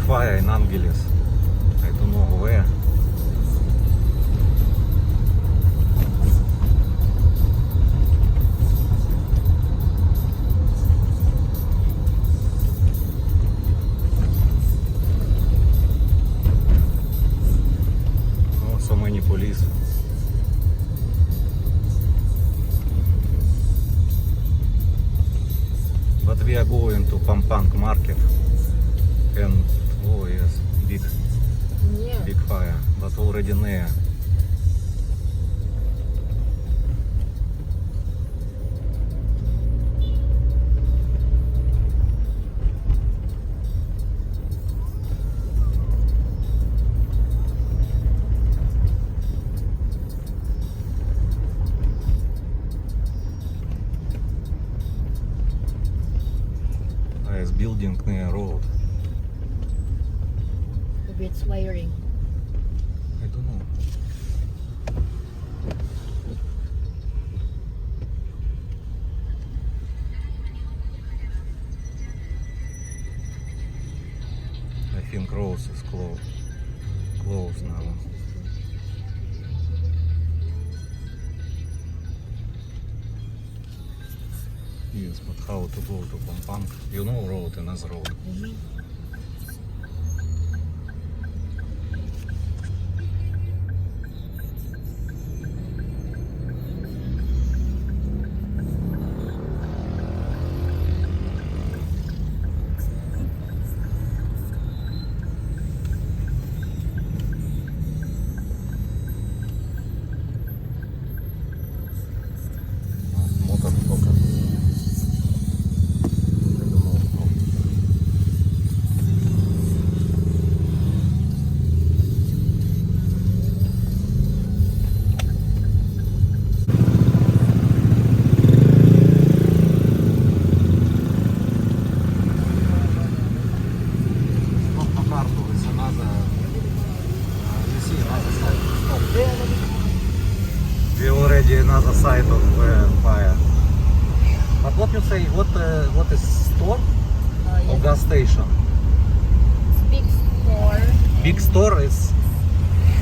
fire in Angeles. I don't know where. Oh, so many police. But we are going to Pampang market and oh yes, Yeah. big fire, but already near. Nice building near road. Maybe it's wiring. I don't know. I think Rose is closed now. Yes, but how to go to Pampang? You know road and as road. Motorcycle. I don't know how. Not на карту, it's another. You see another side. Stop. We already another side of fire. But what you say? What is store or Yeah. gas station? It's big store. Big store is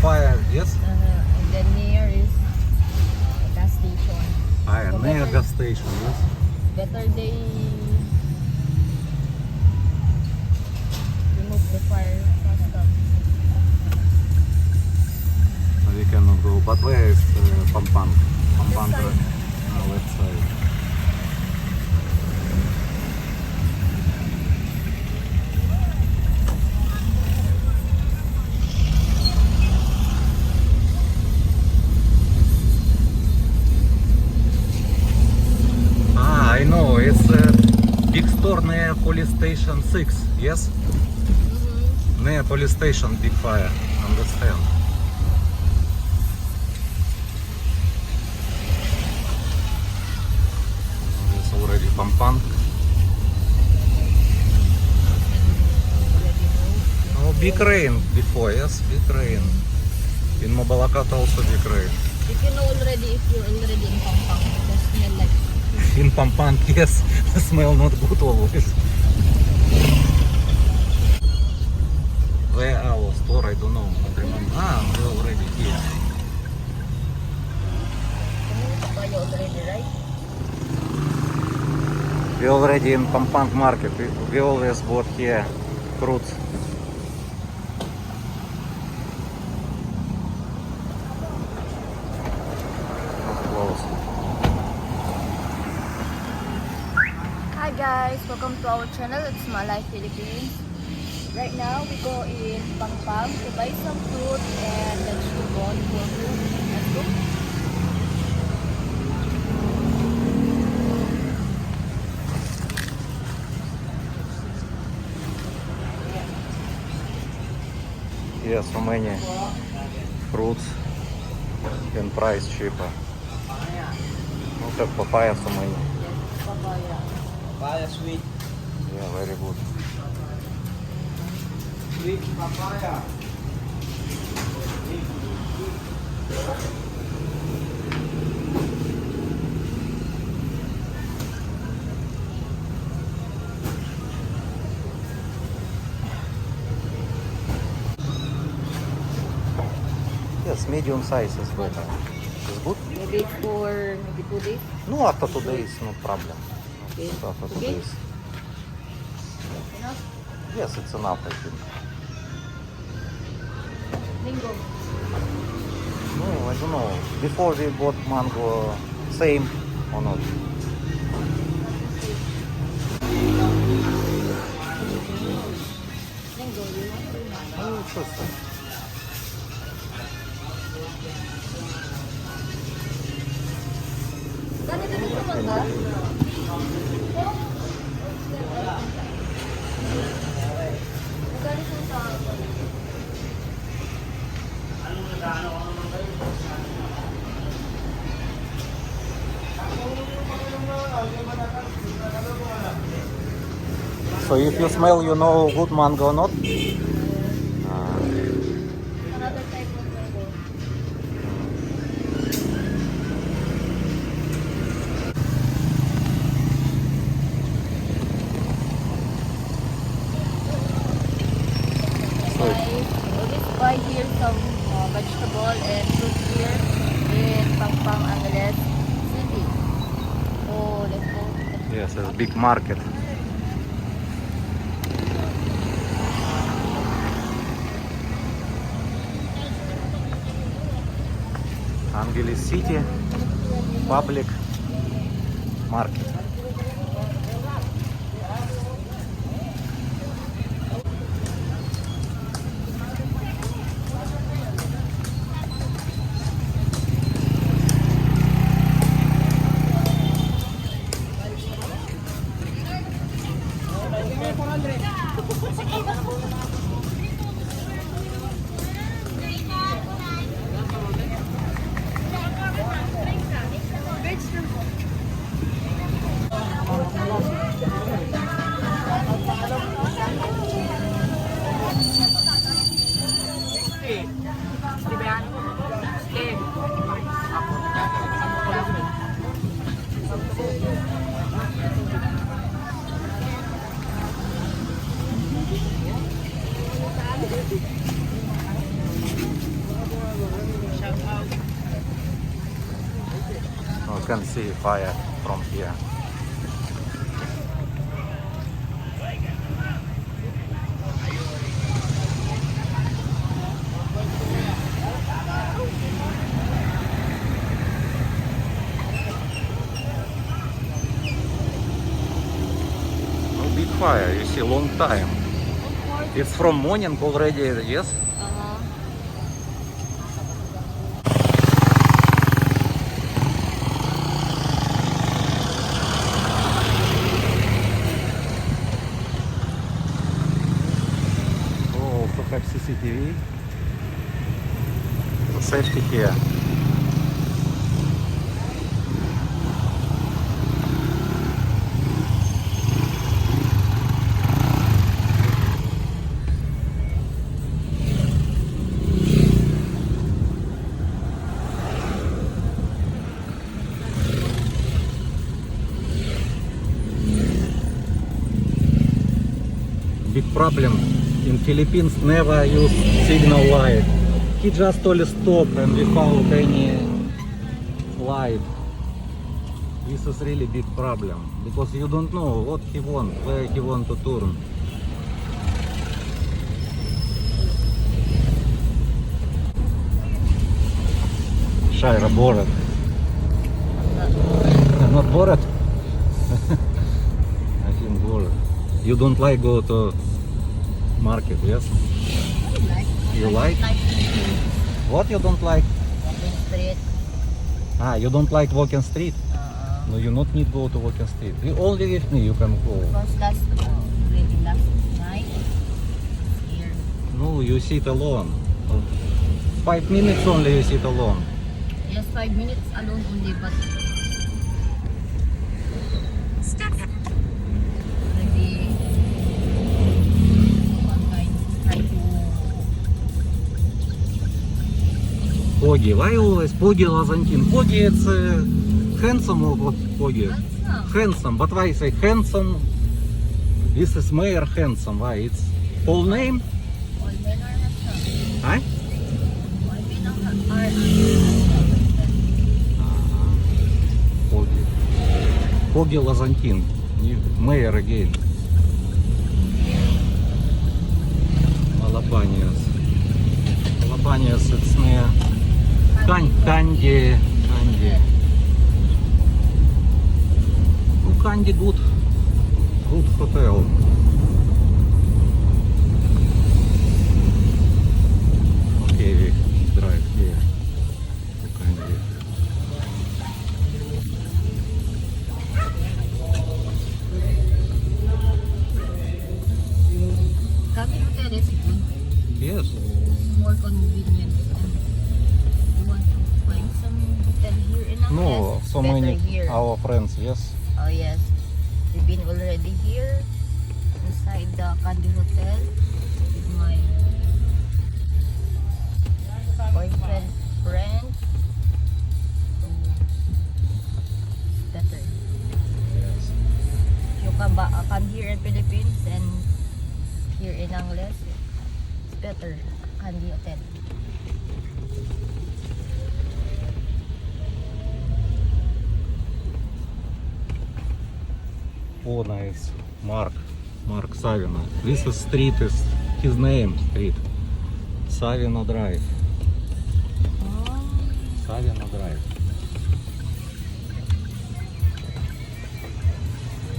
fire. Yes. And then near is gas station. Fire near gas station. Yes. Better they remove the fire faster. We cannot go. But where is Pampang? Pampang Left side. left side. I know. It's a big store near police station 6. Yes. Near police station, big fire. Understand. It's already Pampang. Oh, big rain before, yes, big rain. In Mabalacat also big rain. If you know already, if you're already in Pampang, the smell like In Pampang, yes, the smell not good always. Where our store, I don't know, not remember. We're already here. you already, right? We already in Pampang market. We always bought here fruits. Close. Hi guys, welcome to our channel. It's Malay Philippines. Right now we go in Pampang to buy some fruit and vegetable for food. Let's go. Yes, so many fruits and price cheaper. Look at papaya, so many. Yes, papaya. Papaya sweet. Yeah, very good. Sweet papaya. Yes, medium size is better. It's good? Maybe it's for maybe 2 days. No, after 2 days, no problem. Okay. After 2 Okay. days. Enough? Yes, it's enough, I think. Mango. No, I don't know. Before we bought mango, same or not? Mango, you want? Oh, interesting. Ganito din sa mangga? Ganito sa So if you smell, you know good mango or not? another type of mango. Always buy here some vegetable and fruit here in Pampang, Angeles City. So let's go. Yes, it's a big market. Angeles City Public Market. You can see fire from here. No big fire, you see, long time. It's from morning already, yes? Oh, also have CCTV. Safety here. Big problem in Philippines, never use signal light. He just only stopped and without any light. This is really big problem because you don't know what he want, where he want to turn. Shaira bored. Not bored? I think bored. You don't like go to market, yes? You like? What you don't like? Walking street. Ah, you don't like walking street? No, you not need go to walking street. You only with me you can go. Because last night here. No, you sit alone. 5 minutes only you sit alone. Just 5 minutes alone only, but maybe one time try to Поги, why always Поги Лазантин? Поги it's handsome or Поги? Handsome, but why say handsome? This is Mayor Handsome, why? It's full name? all men are handsome. Huh? All men Хоги. Хоги Лазантин. Mayor again. Alabanias. Alabanias, it's near Kandy. Oh, Kandy good. Good hotel. Okay, we drive here to Kandy. Kami hotel is good. Yes. More convenient. And you want to find some hotel here in Angeles? No, It's so better many here. our friends, yes. Oh yes, we've been already here inside the Candy Hotel with my boyfriend friend. So, it's better. Yes. You come here in Philippines and here in Angeles, it's better. Candy Hotel. Oh, nice. Mark Savino. This is street, is his name street. Savino Drive. Oh, Savino Drive.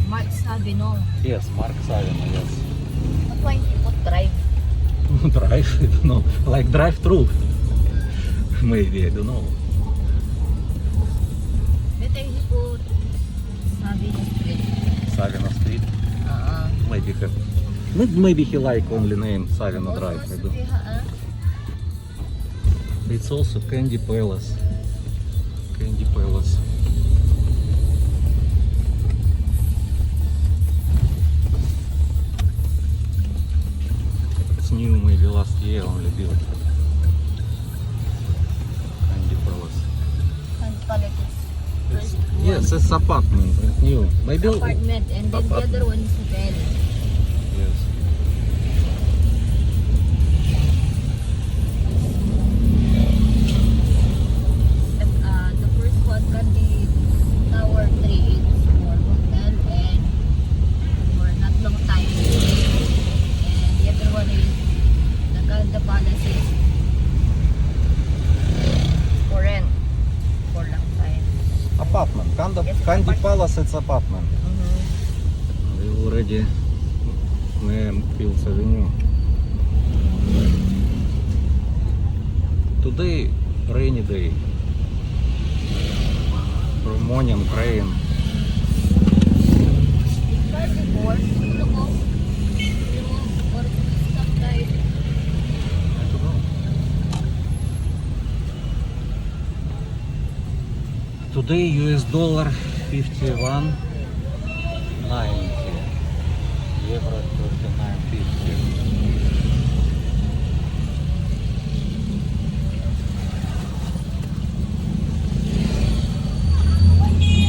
Mark Sabino. Yes, Mark Savino, yes. But why he put drive? Drive, I don't know. Like drive through. Maybe, I don't know. Better he put Sabino Street. Savino Street. Uh-uh. Maybe he like only name Savino Drive. I don't. It's also Candy Palace. Candy Palace. It's new, maybe last year only built. Candy Palace. And palette is It's, first yes, it's apartment. It's new. Maybe. apartment and then the other one is hotel. Yes. The first one can be Tower 3. It's for hotel and for not long time. And the other one is the Palace is for rent for long time. Apartment. Yes, Candy apartment. Palace, it's apartment. We already name Fields Avenue. Today, rainy day. From morning, rain. But before, ano ko? Or stop tayo. I don't know. Today, US dollar 51.90. Euro 39.50.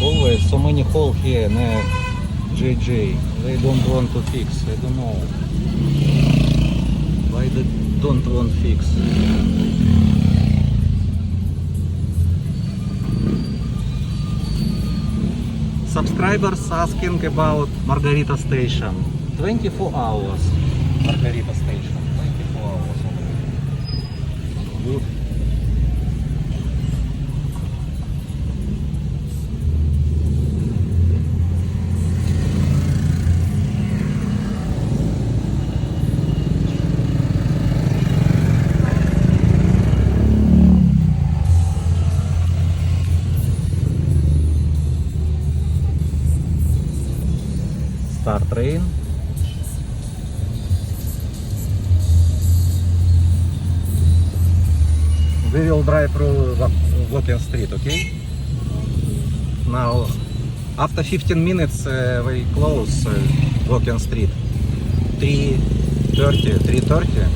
Always so many hole here near JJ. They don't want to fix. I don't know why they don't want fix. Subscribers asking about Margarita Station. 24 hours. Margarita Station. 24 hours. Good. Start train. We will drive through Walking Street, okay? Now, after 15 minutes, we close Walking Street. 3:30.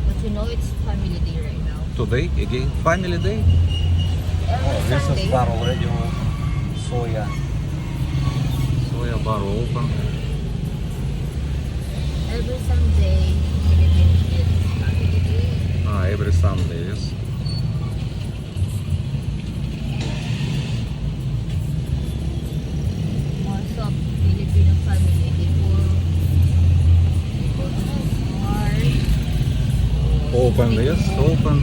But you know it's family day right now. Today, again, family day. Every Sunday. bar already open. Soya bar open. Every Sunday, Philippine kids. Every Sunday, yes. Most of Filipino family before war. Open, yes, open.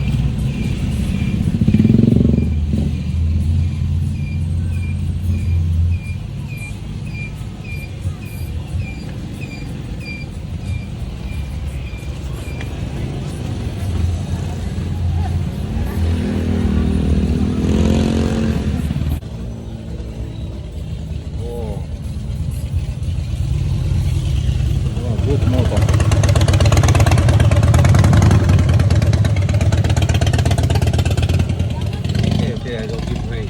Oh. Oh, good motor. Okay, I will give way.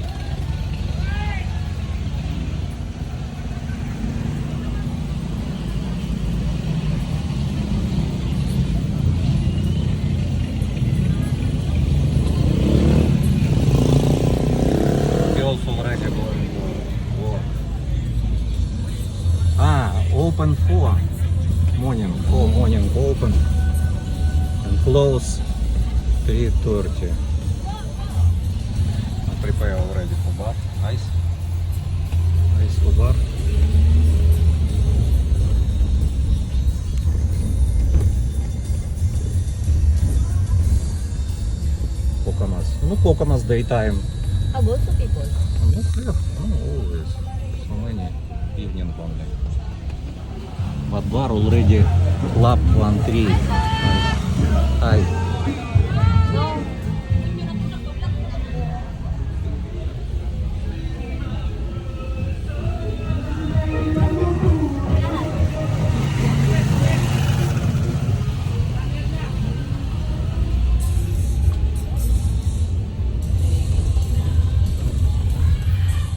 We also already going to work. Open for morning open and close 3:30. Prepare already for bar. Ice for bar. Покамаз. Ну, Покамаз daytime. How about to people? No, yeah, no, always. So many evening only. But bar already club 1-3. Hi. No.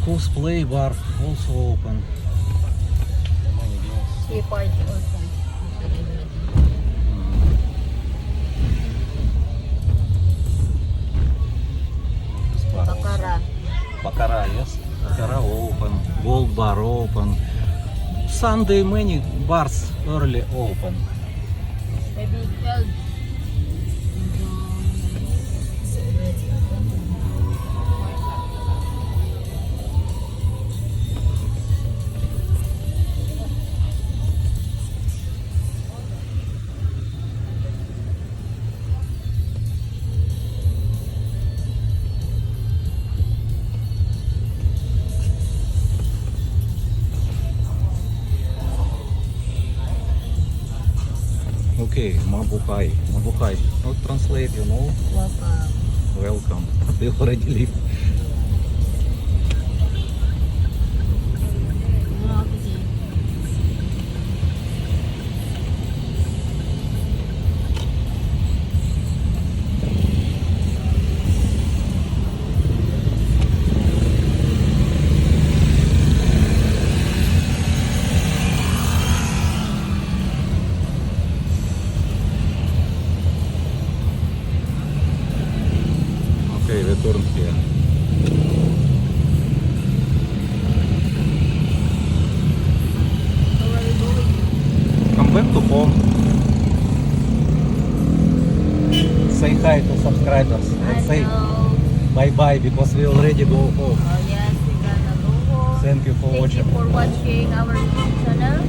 Cosplay bar also open. Sea party also. Bakara. Bakara, yes. Bakara open. Gold bar open. Sunday many bars early open. Maybe 12. Okay, Mabuhay. Mabuhay. Not translate, you know. Welcome. Welcome. They already leave. Okay, return here. So where are you going? Come back to home. Say hi to subscribers. Let's say Hello. bye-bye because we already go home. Oh yes, we're gonna go home. Thank you for Thank watching. you for watching our YouTube channel.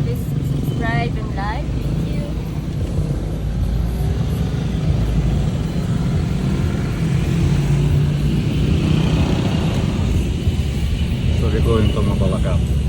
Please subscribe and like. Thank you. So we're going to Mabalacat.